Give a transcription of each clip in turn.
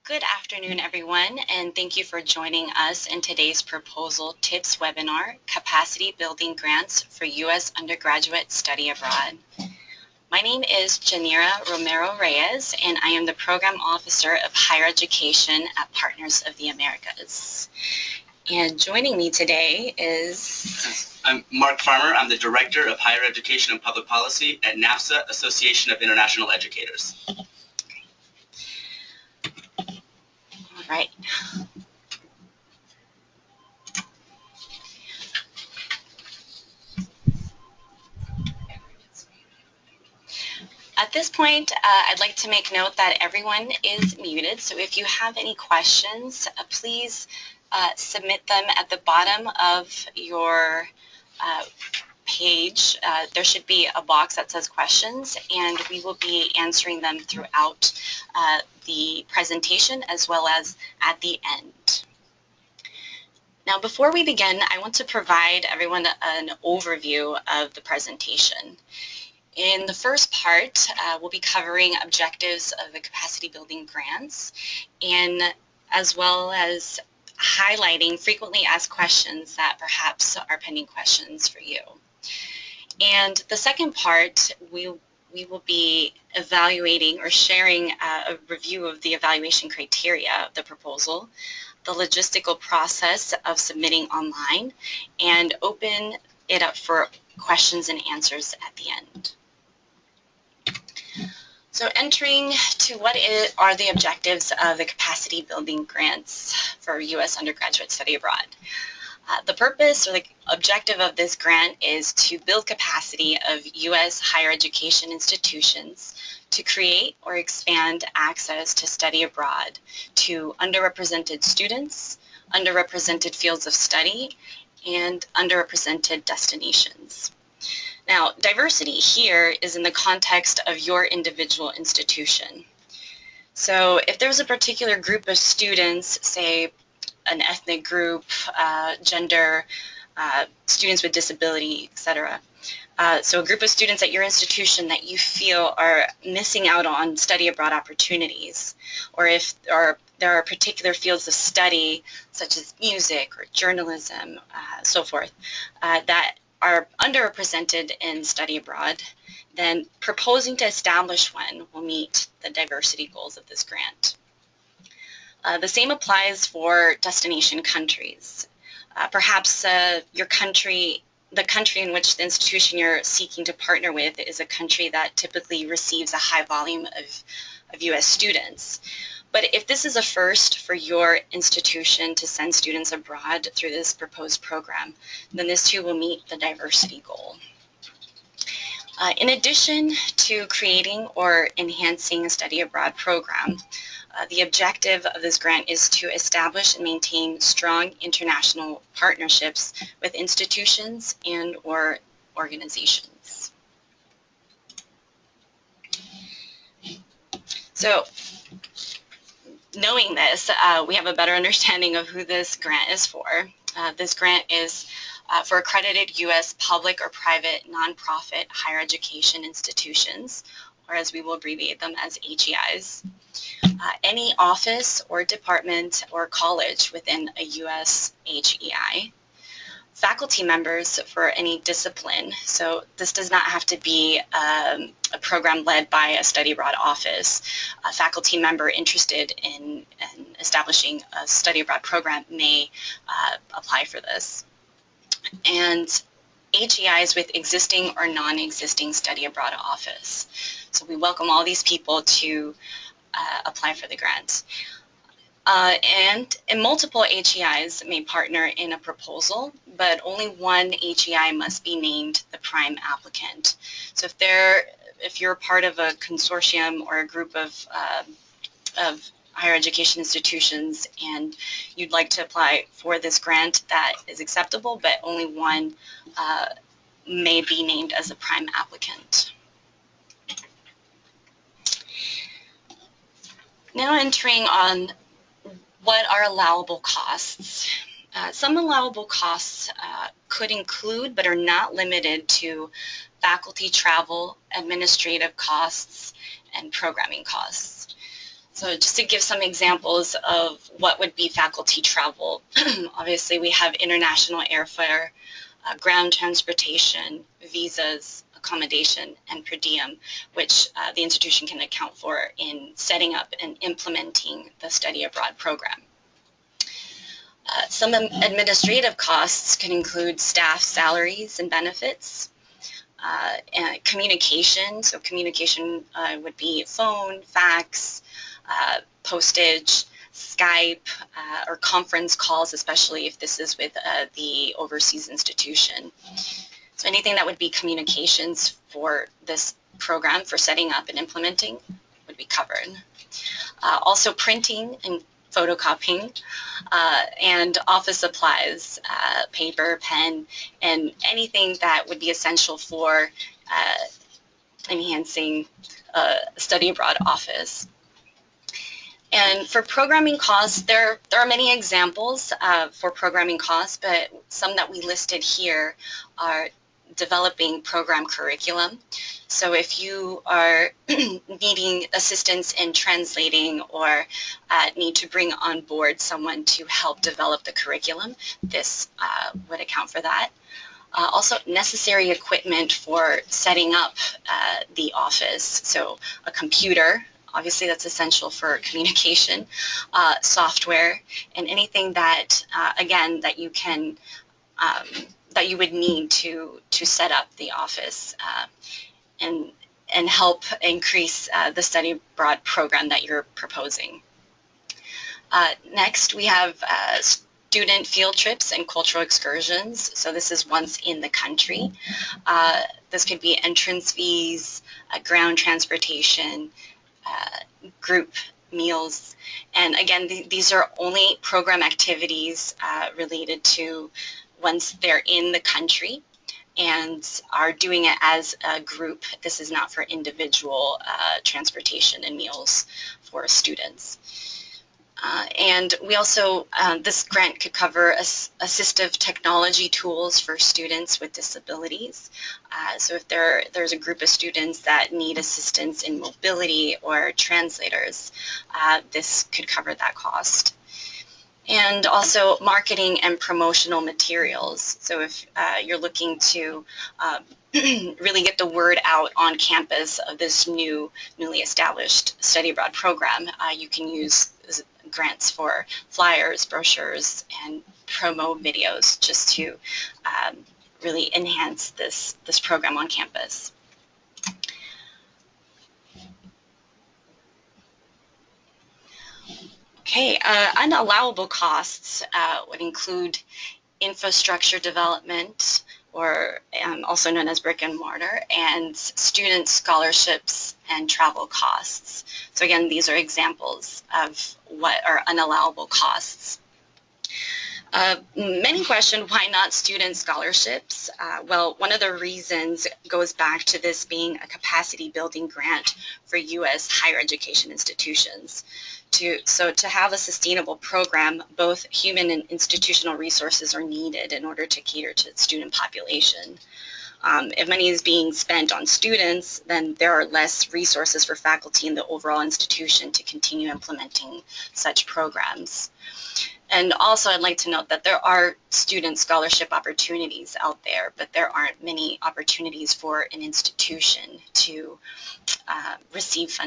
Good afternoon, everyone, and thank you for joining us in today's Proposal Tips webinar, Capacity Building Grants for U.S. Undergraduate Study Abroad. My name is Janira Romero Reyes, and I am the Program Officer of Higher Education at Partners of the Americas. And joining me today is... I'm Mark Farmer. I'm the Director of Higher Education and Public Policy at NAFSA, Association of International Educators. All right. At this point, I'd like to make note that everyone is muted, so if you have any questions, please submit them at the bottom of your page. There should be a box that says questions, and we will be answering them throughout the presentation as well as at the end. Now, before we begin, I want to provide everyone an overview of the presentation. In the first part, we'll be covering objectives of the capacity building grants, and as well as highlighting frequently asked questions that perhaps are pending questions for you. And the second part, we will be evaluating or sharing a review of the evaluation criteria of the proposal, the logistical process of submitting online, and open it up for questions and answers at the end. So entering to what are the objectives of the capacity building grants for U.S. undergraduate study abroad. The purpose or the objective of this grant is to build capacity of U.S. higher education institutions to create or expand access to study abroad to underrepresented students, underrepresented fields of study, and underrepresented destinations. Now, diversity here is in the context of your individual institution. So if there's a particular group of students, say an ethnic group, gender, students with disability, etc. So a group of students at your institution that you feel are missing out on study abroad opportunities, or if there are particular fields of study, such as music or journalism, so forth, that are underrepresented in study abroad, then proposing to establish one will meet the diversity goals of this grant. The same applies for destination countries. Perhaps your country, the country in which the institution you're seeking to partner with is a country that typically receives a high volume of U.S. students. But if this is a first for your institution to send students abroad through this proposed program, then this too will meet the diversity goal. In addition to creating or enhancing a study abroad program, the objective of this grant is to establish and maintain strong international partnerships with institutions and or organizations. So, knowing this, we have a better understanding of who this grant is for. This grant is for accredited U.S. public or private nonprofit higher education institutions, or as we will abbreviate them as HEIs. Any office or department or college within a U.S. HEI. Faculty members for any discipline, so this does not have to be a program led by a study abroad office. A faculty member interested in establishing a study abroad program may apply for this. And HEIs with existing or non-existing study abroad office. So we welcome all these people to apply for the grant. And multiple HEIs may partner in a proposal, but only one HEI must be named the prime applicant. So if you're part of a consortium or a group of higher education institutions and you'd like to apply for this grant, that is acceptable, but only one may be named as a prime applicant. Now entering on what are allowable costs. Some allowable costs could include but are not limited to faculty travel, administrative costs, and programming costs. So just to give some examples of what would be faculty travel, obviously we have international airfare, ground transportation, visas, accommodation, and per diem, which the institution can account for in setting up and implementing the study abroad program. Some administrative costs can include staff salaries and benefits, and communication. So communication would be phone, fax, postage, Skype, or conference calls, especially if this is with the overseas institution. So anything that would be communications for this program for setting up and implementing would be covered. Also printing and photocopying and office supplies, paper, pen, and anything that would be essential for enhancing study abroad office. And for programming costs, there are many examples for programming costs, but some that we listed here are developing program curriculum. So if you are needing assistance in translating or need to bring on board someone to help develop the curriculum, this would account for that. Also necessary equipment for setting up the office, so a computer, obviously that's essential for communication, software, and anything that, again, that you can, that you would need to set up the office and help increase the study abroad program that you're proposing. Next, we have student field trips and cultural excursions. So this is once in the country. This could be entrance fees, ground transportation, group meals. And again, these are only program activities related to once they're in the country and are doing it as a group. This is not for individual transportation and meals for students. And we also, this grant could cover assistive technology tools for students with disabilities. So if there's a group of students that need assistance in mobility or translators, this could cover that cost. And also marketing and promotional materials. So if you're looking to really get the word out on campus of this newly established study abroad program, you can use grants for flyers, brochures, and promo videos just to really enhance this program on campus. Okay, unallowable costs would include infrastructure development, or also known as brick and mortar, and student scholarships and travel costs. So again, these are examples of what are unallowable costs. Many question, why not student scholarships? Well, one of the reasons goes back to this being a capacity building grant for U.S. higher education institutions. So to have a sustainable program, both human and institutional resources are needed in order to cater to the student population. If money is being spent on students, then there are less resources for faculty in the overall institution to continue implementing such programs. And also, I'd like to note that there are student scholarship opportunities out there, but there aren't many opportunities for an institution to receive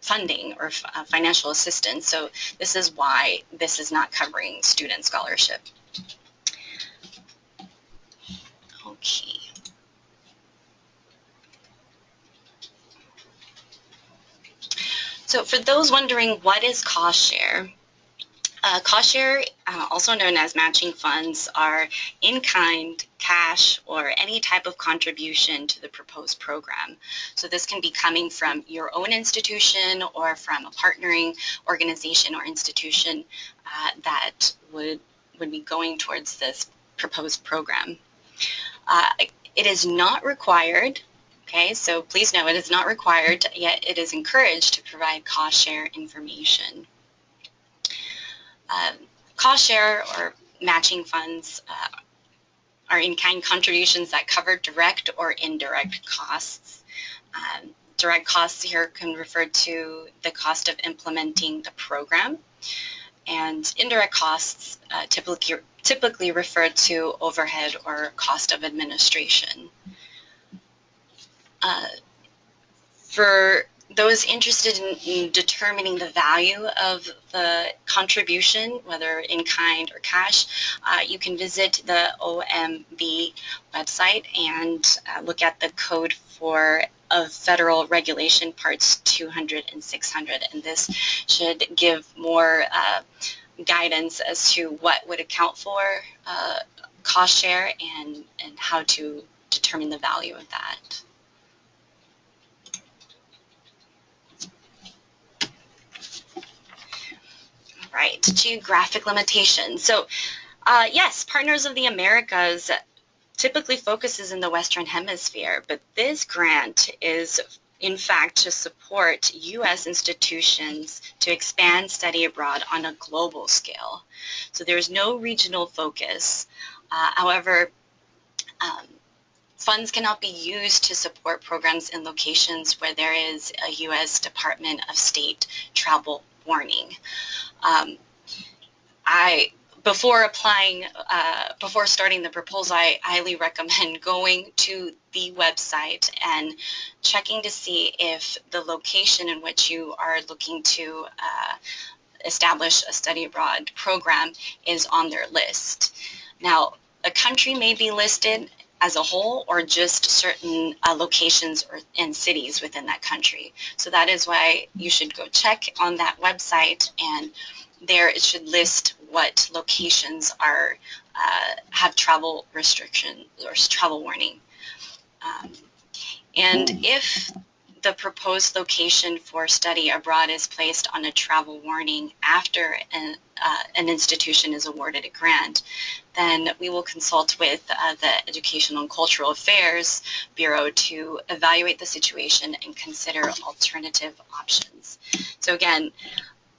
funding or financial assistance. So this is why this is not covering student scholarship. Okay. So for those wondering, what is cost share? Cost share, also known as matching funds, are in-kind, cash, or any type of contribution to the proposed program. So this can be coming from your own institution or from a partnering organization or institution that would be going towards this proposed program. It is not required. Okay, so please know it is not required, yet it is encouraged to provide cost share information. Cost share or matching funds are in-kind contributions that cover direct or indirect costs. direct costs here can refer to the cost of implementing the program, and indirect costs typically refer to overhead or cost of administration. For those interested in determining the value of the contribution, whether in kind or cash, you can visit the OMB website and look at the code of federal regulation parts 200 and 600, and this should give more guidance as to what would account for cost share and how to determine the value of that. Right, geographic limitations. So yes, Partners of the Americas typically focuses in the Western Hemisphere, but this grant is in fact to support U.S. institutions to expand study abroad on a global scale. So there's no regional focus. However, funds cannot be used to support programs in locations where there is a U.S. Department of State travel warning. Before starting the proposal, I highly recommend going to the website and checking to see if the location in which you are looking to establish a study abroad program is on their list. Now, a country may be listed as a whole or just certain locations and cities within that country. So that is why you should go check on that website, and there it should list what locations are have travel restrictions or travel warning. And if the proposed location for study abroad is placed on a travel warning after an institution is awarded a grant, then we will consult with the Educational and Cultural Affairs Bureau to evaluate the situation and consider alternative options. So again,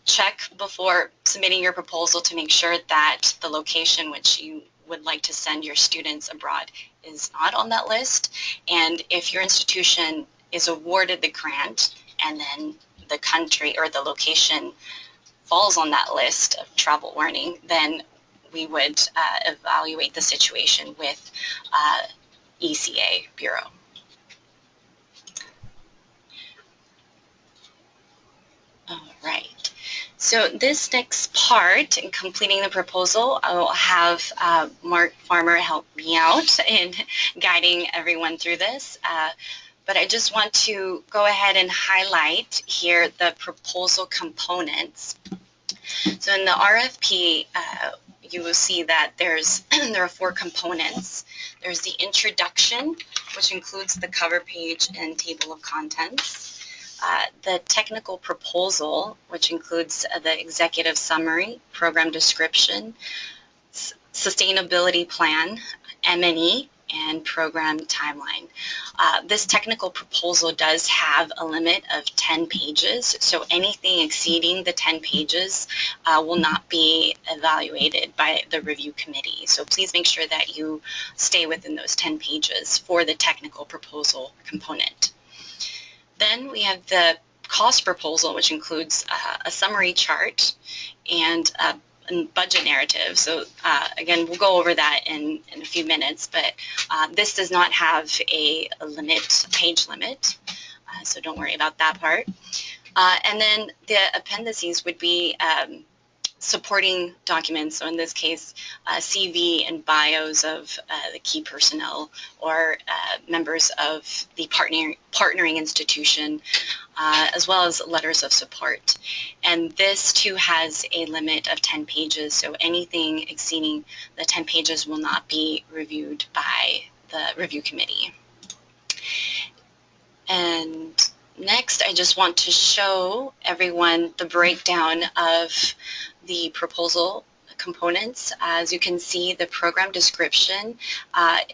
check before submitting your proposal to make sure that the location which you would like to send your students abroad is not on that list. And if your institution is awarded the grant and then the country or the location falls on that list of travel warning, then we would evaluate the situation with ECA Bureau. All right. So this next part, in completing the proposal, I will have Mark Farmer help me out in guiding everyone through this. But I just want to go ahead and highlight here the proposal components. So in the RFP, you will see that there are 4 components. There's the introduction, which includes the cover page and table of contents. The technical proposal, which includes the executive summary, program description, sustainability plan, M&E, and program timeline. This technical proposal does have a limit of 10 pages, so anything exceeding the 10 pages will not be evaluated by the review committee. So please make sure that you stay within those 10 pages for the technical proposal component. Then we have the cost proposal, which includes a summary chart and a budget narrative. So again, we'll go over that in a few minutes, but this does not have a page limit, so don't worry about that part. And then the appendices would be supporting documents, so in this case, CV and bios of the key personnel or members of the partnering institution, as well as letters of support. And this too has a limit of 10 pages, so anything exceeding the 10 pages will not be reviewed by the review committee. And next, I just want to show everyone the breakdown of the proposal components. As you can see, the program description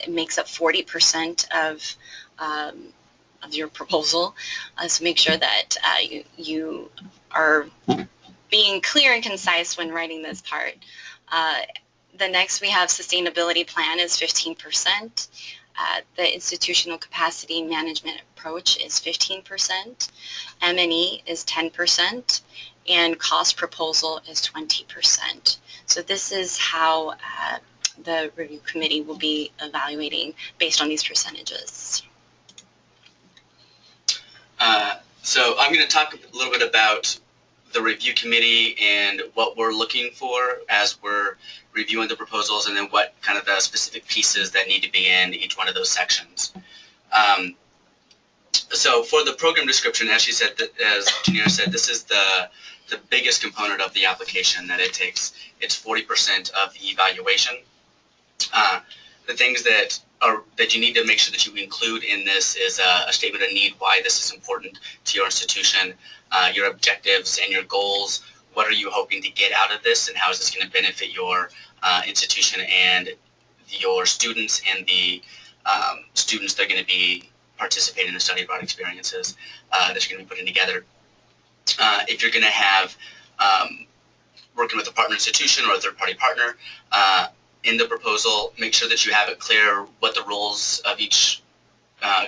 makes up 40% of your proposal. So make sure that you are being clear and concise when writing this part. The next we have sustainability plan is 15%. The institutional capacity management approach is 15%, M&E is 10%, and cost proposal is 20%. So this is how the review committee will be evaluating based on these percentages. So I'm going to talk a little bit about the review committee and what we're looking for as we're reviewing the proposals, and then what kind of the specific pieces that need to be in each one of those sections. So for the program description, as she said, as Janira said, this is the biggest component of the application that it takes. It's 40% of the evaluation. The things that you need to make sure that you include in this is a statement of need, why this is important to your institution, your objectives and your goals. What are you hoping to get out of this, and how is this going to benefit your institution and your students and the students that are going to be participating in the study abroad experiences that you're going to be putting together. If you're going to have working with a partner institution or a third-party partner, in the proposal, make sure that you have it clear what the roles of each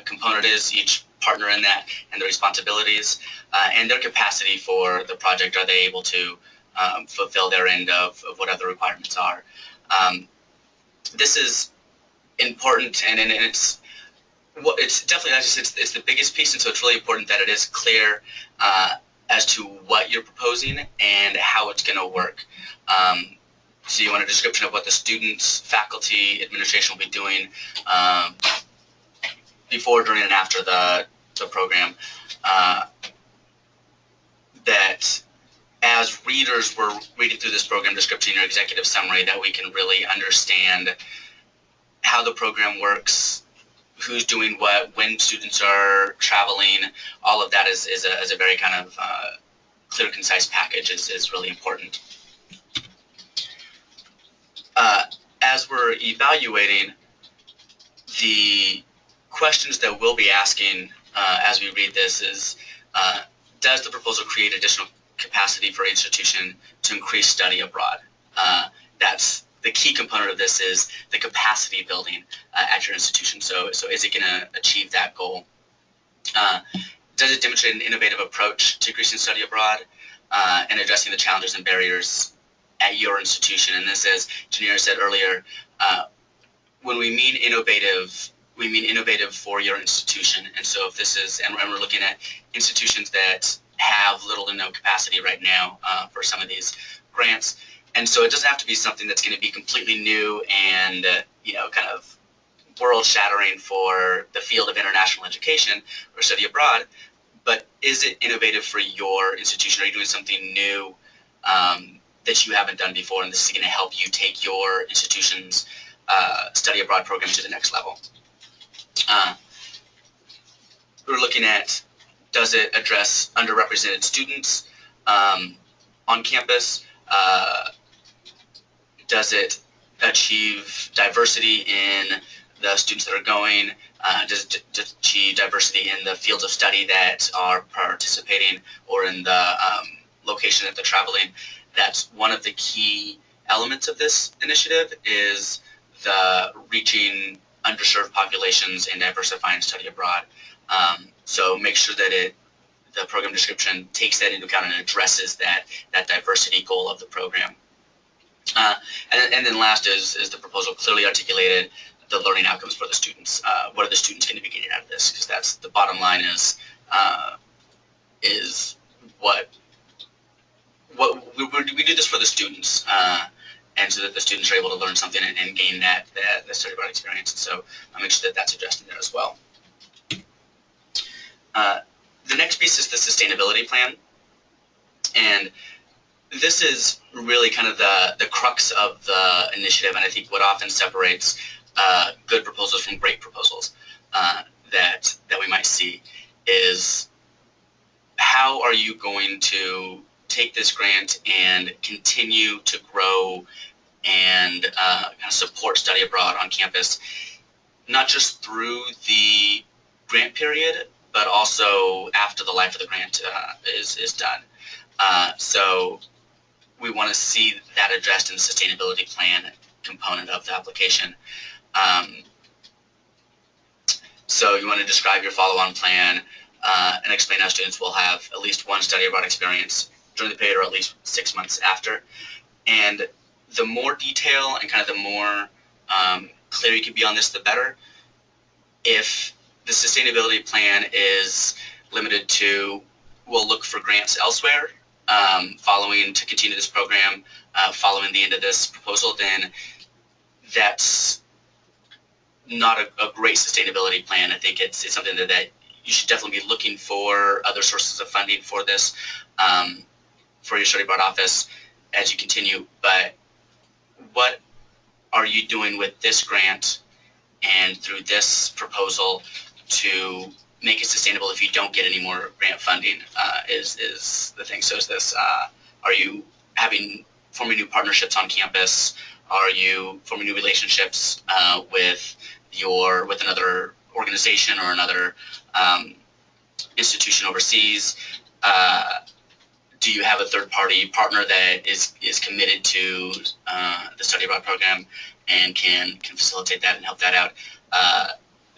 component is, each partner in that, and the responsibilities, and their capacity for the project. Are they able to fulfill their end of whatever the requirements are? This is important, and it's definitely, it's the biggest piece, and so it's really important that it is clear as to what you're proposing and how it's going to work. So you want a description of what the students, faculty, administration will be doing before, during, and after the program. That as readers, we're reading through this program description or executive summary, that we can really understand how the program works, who's doing what, when students are traveling. All of that is a very kind of clear, concise package is really important. As we're evaluating, the questions that we'll be asking as we read this is, does the proposal create additional capacity for institution to increase study abroad? That's the key component of this, is the capacity building at your institution. So is it going to achieve that goal? Does it demonstrate an innovative approach to increasing study abroad and addressing the challenges and barriers at your institution? And this, as Janira said earlier, when we mean innovative, we mean innovative for your institution. And so if this is, and we're looking at institutions that have little to no capacity right now for some of these grants. And so it doesn't have to be something that's going to be completely new and, kind of world-shattering for the field of international education or study abroad, but is it innovative for your institution? Are you doing something new that you haven't done before, and this is going to help you take your institution's study abroad program to the next level? We're looking at, does it address underrepresented students on campus? Does it achieve diversity in the students that are going? Does it achieve diversity in the fields of study that are participating, or in the location that they're traveling? That's one of the key elements of this initiative, is the reaching underserved populations and diversifying study abroad. So make sure that the program description takes that into account and addresses that diversity goal of the program. And then last is the proposal clearly articulated the learning outcomes for the students. What are the students going to be getting out of this? Because that's the bottom line, is what we do this for the students, and so that the students are able to learn something and gain that study abroad experience. And so I'll make sure that that's addressed in there as well. The next piece is the sustainability plan, and this is really kind of the crux of the initiative, and I think what often separates good proposals from great proposals that we might see is, how are you going to take this grant and continue to grow and kind of support study abroad on campus, not just through the grant period, but also after the life of the grant is done. So we want to see that addressed in the sustainability plan component of the application. So you want to describe your follow-on plan and explain how students will have at least one study abroad experience during the period or at least 6 months after. And the more detail and kind of the more clear you can be on this, the better. If the sustainability plan is limited to, we'll look for grants elsewhere following to continue this program following the end of this proposal, then that's not a great sustainability plan. I think it's something that you should definitely be looking for other sources of funding for this for your study abroad office as you continue. But what are you doing with this grant and through this proposal to make it sustainable if you don't get any more grant funding is the thing. So is this, are you forming new partnerships on campus? Are you forming new relationships with another organization or another institution overseas? Do you have a third-party partner that is committed to the study abroad program and can facilitate that and help that out?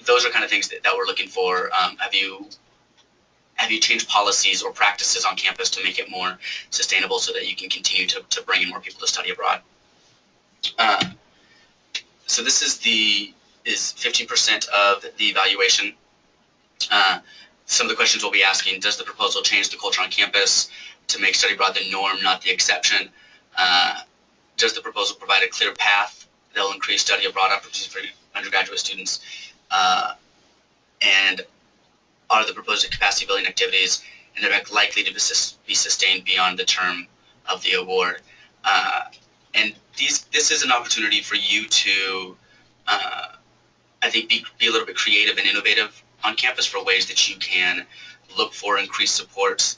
Those are kind of things that we're looking for. Have you changed policies or practices on campus to make it more sustainable so that you can continue to bring in more people to study abroad? So this is 15% of the evaluation. Some of the questions we'll be asking: does the proposal change the culture on campus to make study abroad the norm, not the exception? Does the proposal provide a clear path that will increase study abroad opportunities for undergraduate students? And are the proposed capacity building activities and they're likely to be sustained beyond the term of the award? And this is an opportunity for you to, I think, be a little bit creative and innovative on campus for ways that you can look for increased support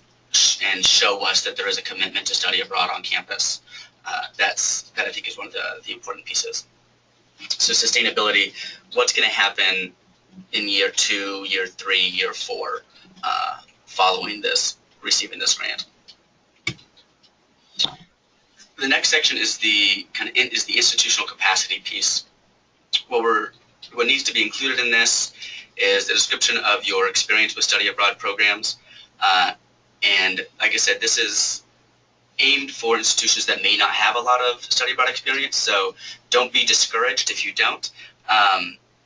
and show us that there is a commitment to study abroad on campus. That I think is one of the important pieces. So sustainability, what's going to happen in year 2, year 3, year 4 following this, receiving this grant? The next section is the institutional capacity piece. What needs to be included in this is the description of your experience with study abroad programs. And like I said, this is aimed for institutions that may not have a lot of study abroad experience, so don't be discouraged if you don't.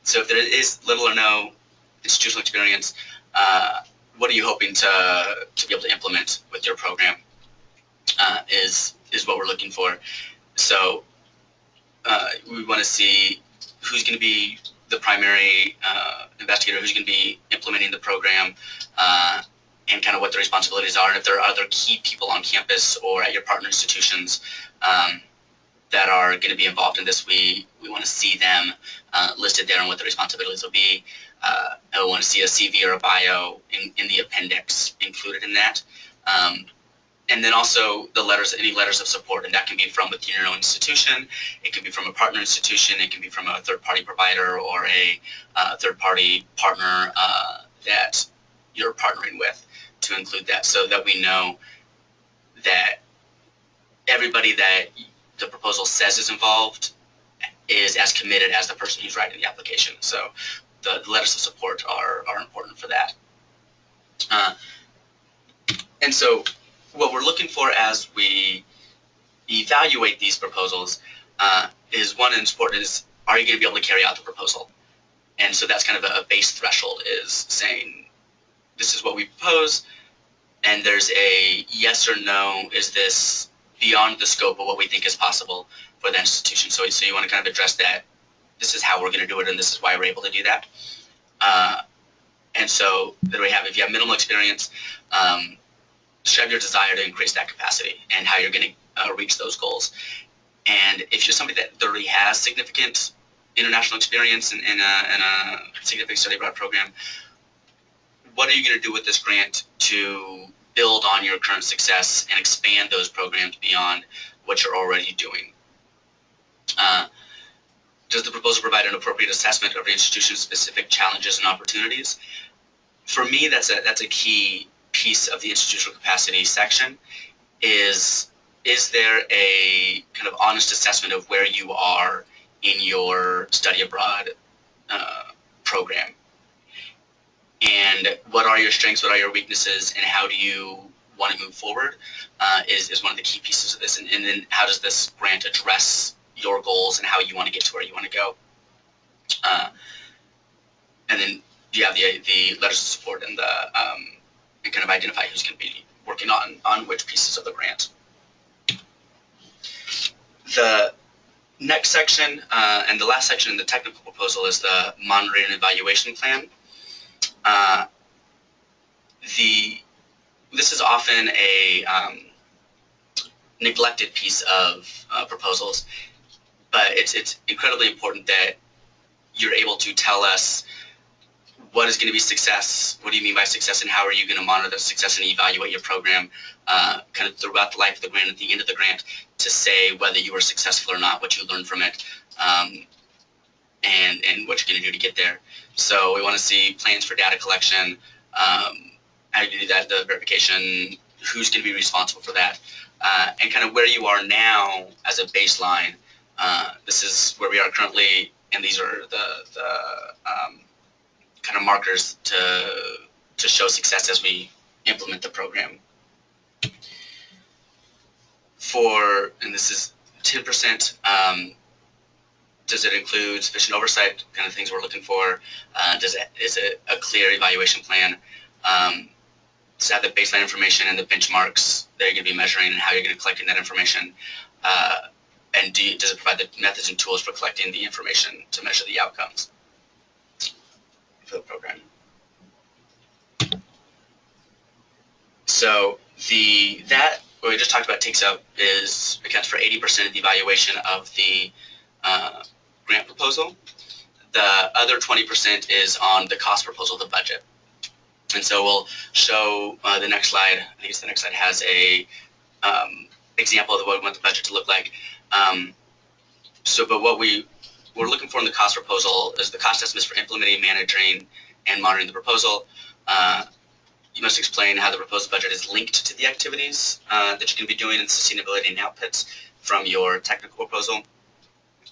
So if there is little or no institutional experience, what are you hoping to be able to implement with your program is what we're looking for. So we want to see who's going to be the primary investigator, who's going to be implementing the program, and kind of what the responsibilities are, and if there are other key people on campus or at your partner institutions that are going to be involved in this. We want to see them listed there and what the responsibilities will be. And we want to see a CV or a bio in the appendix included in that. And then also any letters of support, and that can be from within your own institution, it can be from a partner institution, it can be from a third-party provider or a third-party partner that you're partnering with, to include that, so that we know that everybody that the proposal says is involved is as committed as the person who's writing the application. So the letters of support are important for that. And so what we're looking for as we evaluate these proposals is, one, important is, are you going to be able to carry out the proposal? And so that's kind of a base threshold, is saying, this is what we propose, and there's a yes or no, is this beyond the scope of what we think is possible for the institution? So you want to kind of address that, this is how we're going to do it, and this is why we're able to do that. And so there we have, if you have minimal experience, describe your desire to increase that capacity and how you're going to reach those goals. And if you're somebody that already has significant international experience in a significant study abroad program, what are you going to do with this grant to build on your current success and expand those programs beyond what you're already doing? Does the proposal provide an appropriate assessment of the institution's specific challenges and opportunities? For me, that's a key piece of the institutional capacity section. Is there a kind of honest assessment of where you are in your study abroad program? and what are your strengths, what are your weaknesses, and how do you want to move forward is one of the key pieces of this. And then how does this grant address your goals and how you want to get to where you want to go. And then you have the letters of support and and kind of identify who's going to be working on which pieces of the grant. The next section and the last section in the technical proposal is the monitoring and evaluation plan. This is often a neglected piece of proposals, but it's incredibly important that you're able to tell us what is going to be success, what do you mean by success, and how are you going to monitor the success and evaluate your program kind of throughout the life of the grant, at the end of the grant, to say whether you were successful or not, what you learned from it, and what you're going to do to get there. So we want to see plans for data collection, how you do that, the verification, who's going to be responsible for that, and kind of where you are now as a baseline. This is where we are currently, and these are the kind of markers to show success as we implement the program. And this is 10%, does it include sufficient oversight, kind of things we're looking for? Is it a clear evaluation plan? Does it have the baseline information and the benchmarks that you're going to be measuring and how you're going to collect that information? And does it provide the methods and tools for collecting the information to measure the outcomes for the program? So that what we just talked about accounts for 80% of the evaluation of the grant proposal. The other 20% is on the cost proposal, the budget. And so we'll show the next slide. I think the next slide has a example of what we want the budget to look like. But what we're looking for in the cost proposal is the cost estimates for implementing, managing, and monitoring the proposal. You must explain how the proposed budget is linked to the activities that you're going to be doing and sustainability and outputs from your technical proposal.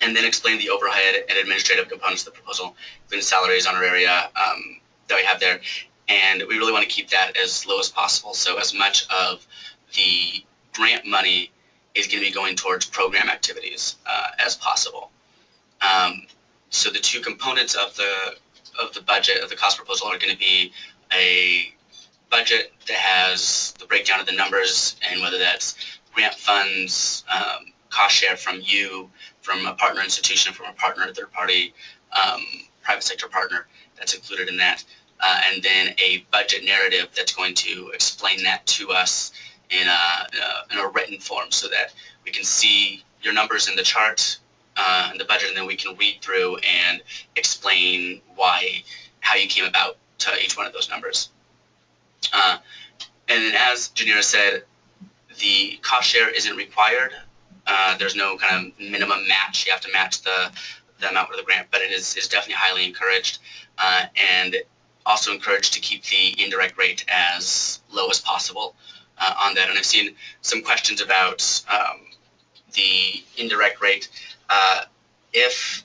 And then explain the overhead and administrative components of the proposal, including salaries, honoraria that we have there. And we really want to keep that as low as possible. So as much of the grant money is going to be going towards program activities as possible. So the two components of the budget, of the cost proposal, are going to be a budget that has the breakdown of the numbers and whether that's grant funds, cost share from you, from a partner institution, from a partner, third party, private sector partner that's included in that. And then a budget narrative that's going to explain that to us in a written form so that we can see your numbers in the chart and the budget, and then we can read through and explain how you came about to each one of those numbers. And then as Janira said, the cost share isn't required. There's no kind of minimum match. You have to match the amount of the grant, but it is definitely highly encouraged. And also encouraged to keep the indirect rate as low as possible on that. And I've seen some questions about the indirect rate. If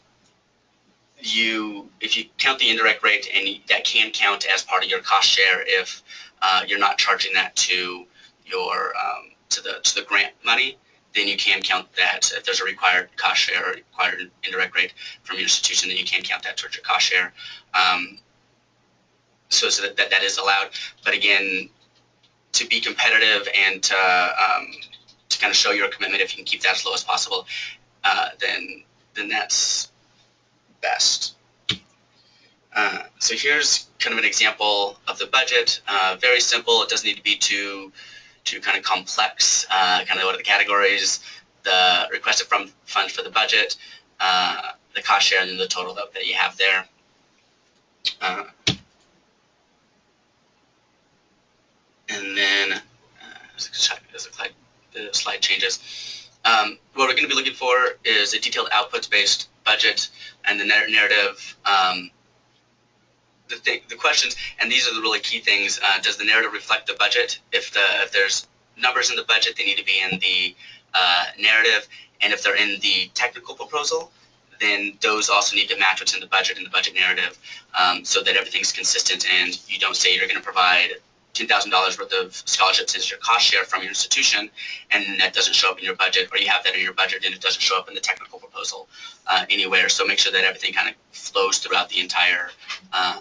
you count the indirect rate, and that can count as part of your cost share if you're not charging that to your to the grant money, then you can count that. If there's a required cost share or required indirect rate from your institution, then you can count that towards your cost share. So that is allowed. But again, to be competitive and to kind of show your commitment, if you can keep that as low as possible, then that's best. So here's kind of an example of the budget. Very simple. It doesn't need to be too kind of complex. Kind of what are the categories, the requested funds for the budget, the cost share, and then the total that you have there. And then as the slide changes, what we're going to be looking for is a detailed outputs-based budget and the narrative. The questions, and these are the really key things. Does the narrative reflect the budget? If there's numbers in the budget, they need to be in the narrative, and if they're in the technical proposal, then those also need to match what's in the budget and the budget narrative, so that everything's consistent and you don't say you're going to provide $10,000 worth of scholarships as your cost share from your institution, and that doesn't show up in your budget, or you have that in your budget and it doesn't show up in the technical proposal anywhere. So make sure that everything kind of flows throughout the entire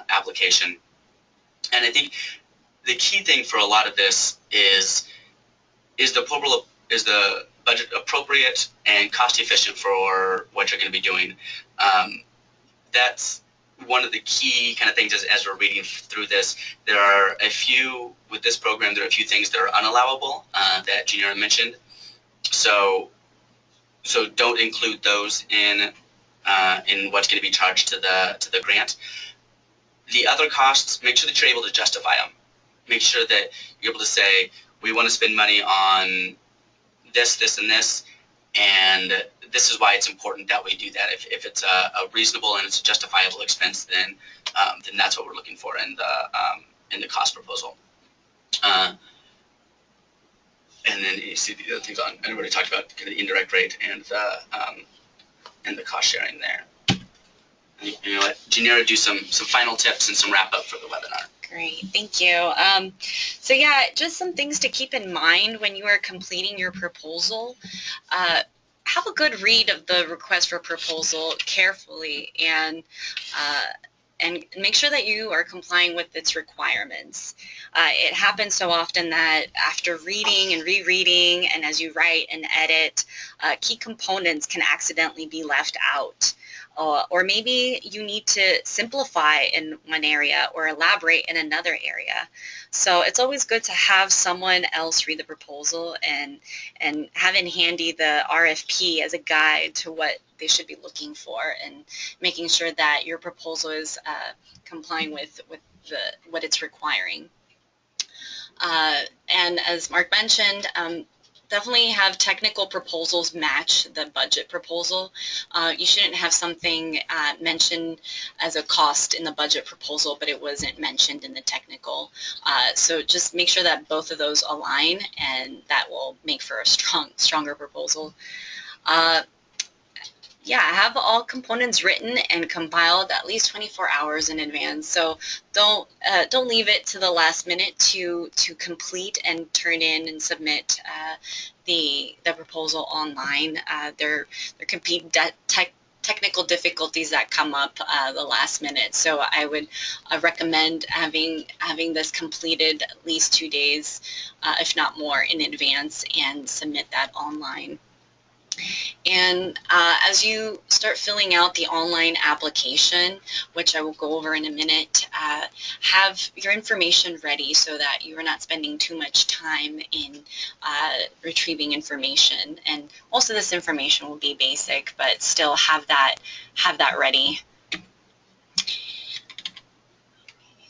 application. And I think the key thing for a lot of this is the budget appropriate and cost efficient for what you're going to be doing. That's one of the key kind of things as we're reading through this. There are a few, with this program, there are a few things that are unallowable that Junior mentioned. So don't include those in what's going to be charged to the grant. The other costs, make sure that you're able to justify them. Make sure that you're able to say, we want to spend money on this, this, and this, and this is why it's important that we do that. If it's a reasonable and it's a justifiable expense, then that's what we're looking for in the cost proposal. And then you see the other things on. I already talked about kind of the indirect rate and the cost sharing there. And you know what, Janira, do some final tips and some wrap up for the webinar. Great, thank you. So yeah, just some things to keep in mind when you are completing your proposal. Have a good read of the request for proposal carefully, and make sure that you are complying with its requirements. It happens so often that after reading and rereading, and as you write and edit, key components can accidentally be left out. Or maybe you need to simplify in one area or elaborate in another area. So it's always good to have someone else read the proposal and have in handy the RFP as a guide to what they should be looking for, and making sure that your proposal is complying with what it's requiring. And as Mark mentioned, definitely have technical proposals match the budget proposal. You shouldn't have something mentioned as a cost in the budget proposal, but it wasn't mentioned in the technical. So just make sure that both of those align, and that will make for a stronger proposal. Yeah, have all components written and compiled at least 24 hours in advance. So don't leave it to the last minute to complete and turn in and submit the proposal online. There can be technical difficulties that come up the last minute. So I would recommend having this completed at least 2 days, if not more, in advance, and submit that online. And as you start filling out the online application, which I will go over in a minute, have your information ready so that you are not spending too much time in retrieving information. And most of this information will be basic, but still have that ready.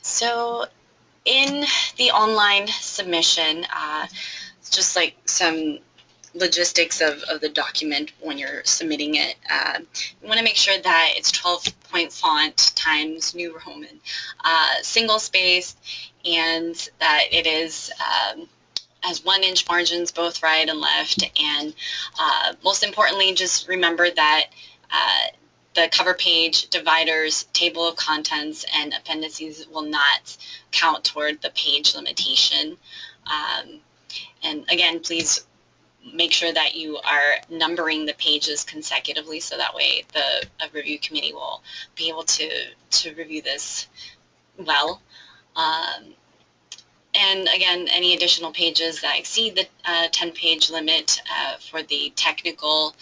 So in the online submission, just like some logistics of the document when you're submitting it. You want to make sure that it's 12-point font times New Roman, single spaced, and that it is has 1-inch margins both right and left. And most importantly, just remember that the cover page, dividers, table of contents, and appendices will not count toward the page limitation. And again, please make sure that you are numbering the pages consecutively, so that way the review committee will be able to review this well. And again, any additional pages that exceed the 10-page limit for the technical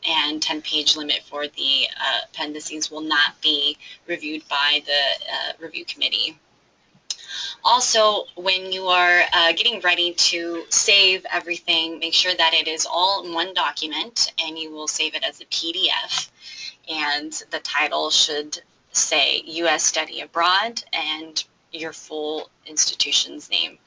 and 10-page limit for the appendices will not be reviewed by the review committee. Also, when you are getting ready to save everything, make sure that it is all in one document, and you will save it as a PDF. And the title should say U.S. Study Abroad and your full institution's name.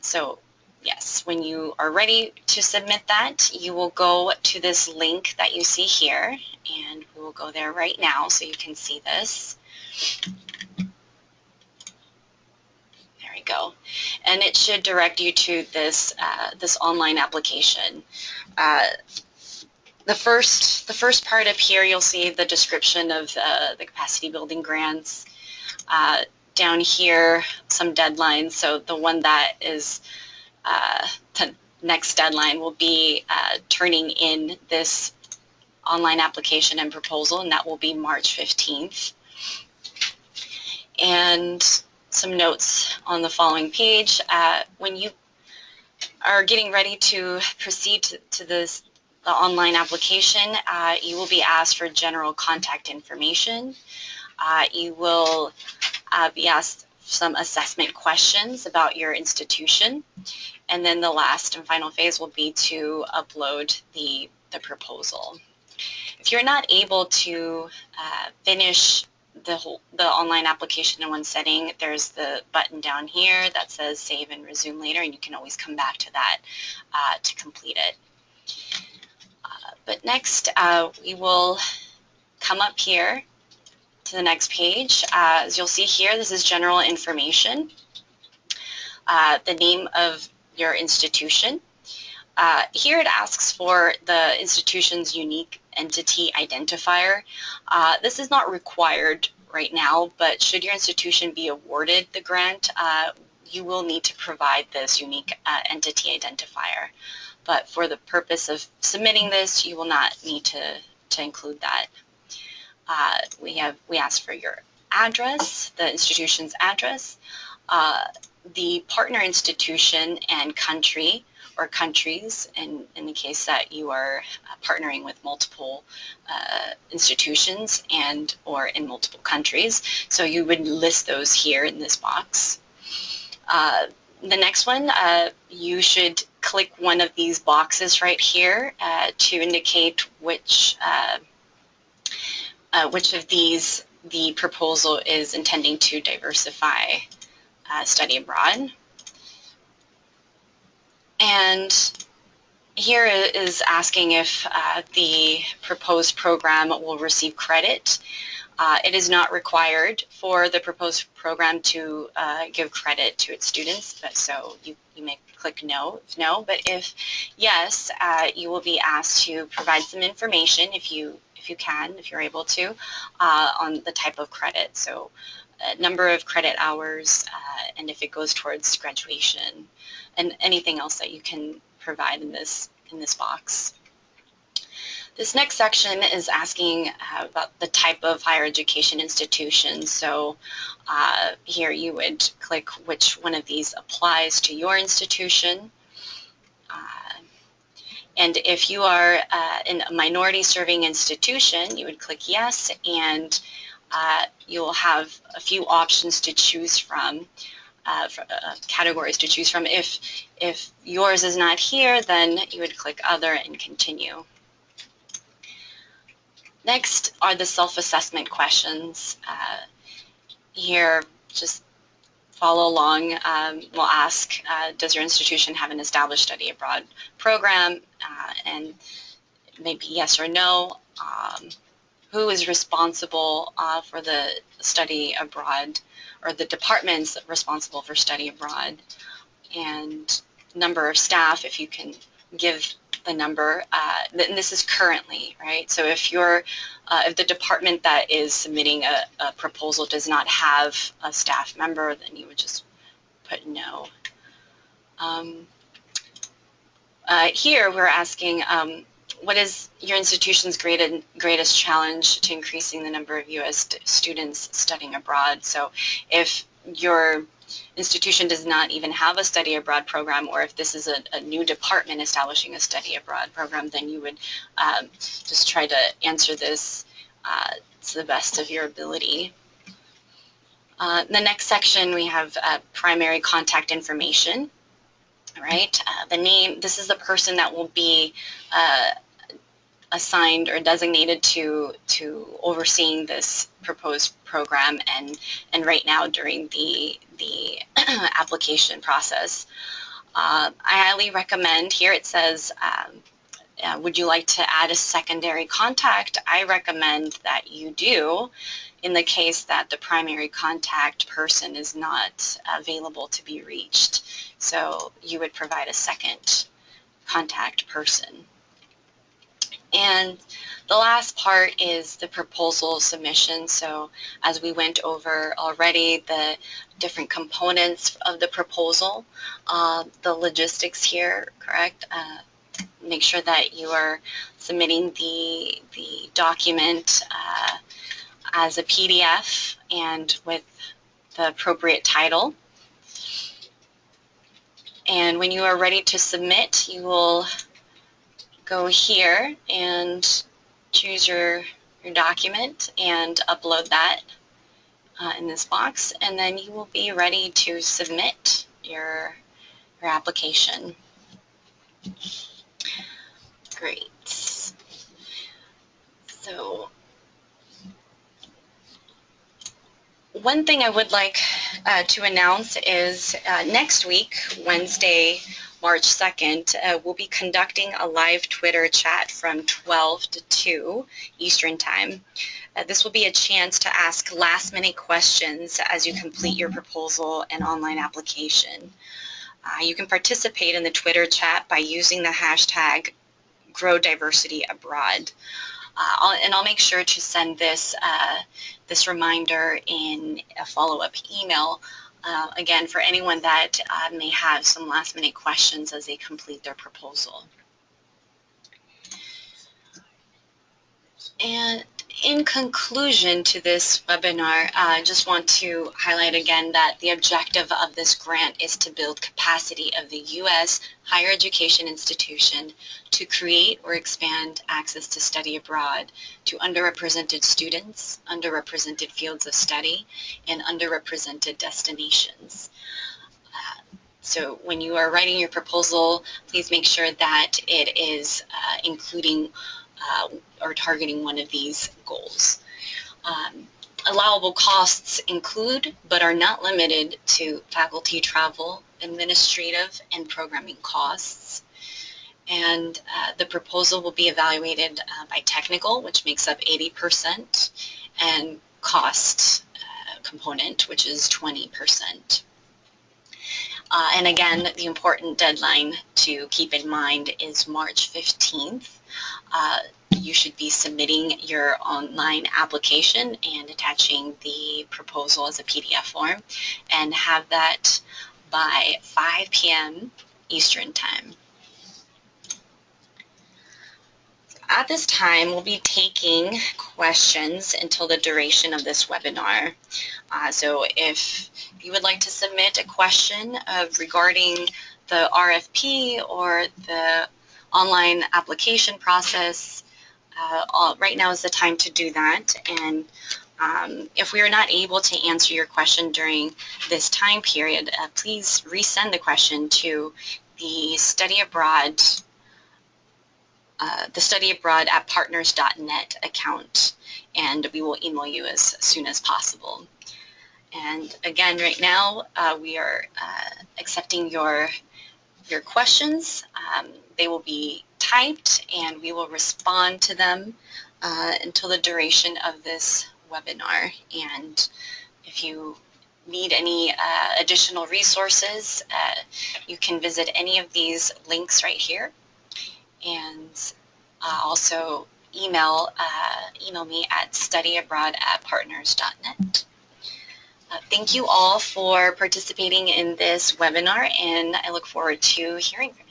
So yes, when you are ready to submit that, you will go to this link that you see here, and we will go there right now so you can see this. Go, and it should direct you to this this online application. The first part up here, you'll see the description of the capacity building grants. Down here, some deadlines. So the one that is the next deadline will be turning in this online application and proposal, and that will be March 15th. And some notes on the following page. When you are getting ready to proceed to the online application, you will be asked for general contact information. You will be asked some assessment questions about your institution. And then the last and final phase will be to upload the proposal. If you're not able to finish the online application in one setting, there's the button down here that says save and resume later, and you can always come back to that to complete it. But next, we will come up here to the next page. As you'll see here, this is general information, the name of your institution. Here it asks for the institution's unique entity identifier. This is not required right now, but should your institution be awarded the grant, you will need to provide this unique entity identifier. But for the purpose of submitting this, you will not need to include that. We ask for your address, the institution's address, the partner institution and country or countries in the case that you are partnering with multiple institutions and or in multiple countries. So you would list those here in this box. The next one, you should click one of these boxes right here to indicate which of these the proposal is intending to diversify study abroad. And here is asking if the proposed program will receive credit. It is not required for the proposed program to give credit to its students, but so you may click no if no. But if yes, you will be asked to provide some information if you're able to, on the type of credit. So number of credit hours, and if it goes towards graduation, and anything else that you can provide in this box. This next section is asking about the type of higher education institution. So here you would click which one of these applies to your institution. And if you are in a minority serving institution, you would click yes, and you will have a few options to choose from, categories to choose from. If yours is not here, then you would click other and continue. Next are the self-assessment questions. Here, just follow along. We'll ask, does your institution have an established study abroad program? And maybe yes or no. Who is responsible for the study abroad, or the departments responsible for study abroad, and number of staff, if you can give the number. And this is currently, right? So if the department that is submitting a proposal does not have a staff member, then you would just put no. Here we're asking, what is your institution's greatest challenge to increasing the number of U.S. students studying abroad? So if your institution does not even have a study abroad program, or if this is a new department establishing a study abroad program, then you would just try to answer this to the best of your ability. The next section, we have primary contact information. All right, the name, this is the person that will be assigned or designated to overseeing this proposed program and right now during the application process. I highly recommend, here it says, would you like to add a secondary contact? I recommend that you do, in the case that the primary contact person is not available to be reached. So you would provide a second contact person. And the last part is the proposal submission. So as we went over already, the different components of the proposal, the logistics here, correct? Make sure that you are submitting the document as a PDF and with the appropriate title. And when you are ready to submit, you will go here and choose your document and upload that in this box, and then you will be ready to submit your application. Great. So one thing I would like to announce is next week, Wednesday, March 2nd, we'll be conducting a live Twitter chat from 12 to 2 Eastern Time. This will be a chance to ask last-minute questions as you complete your proposal and online application. You can participate in the Twitter chat by using the hashtag #GrowDiversityAbroad. I'll make sure to send this reminder in a follow-up email, again, for anyone that may have some last-minute questions as they complete their proposal. And in conclusion to this webinar, I just want to highlight again that the objective of this grant is to build capacity of the U.S. higher education institution to create or expand access to study abroad to underrepresented students, underrepresented fields of study, and underrepresented destinations. So when you are writing your proposal, please make sure that it is including or targeting one of these goals. Allowable costs include, but are not limited to, faculty travel, administrative, and programming costs. And the proposal will be evaluated by technical, which makes up 80%, and cost component, which is 20%. And again, the important deadline to keep in mind is March 15th. You should be submitting your online application and attaching the proposal as a PDF form, and have that by 5 p.m. Eastern Time. At this time, we'll be taking questions until the duration of this webinar. So if you would like to submit a question regarding the RFP or the online application process, right now is the time to do that. And if we are not able to answer your question during this time period, please resend the question to the Study Abroad @partners.net account, and we will email you as soon as possible. And again, right now, we are accepting your questions. They will be typed, and we will respond to them until the duration of this webinar. And if you need any additional resources, you can visit any of these links right here. And also email me at studyabroad@partners.net. Thank you all for participating in this webinar, and I look forward to hearing from you.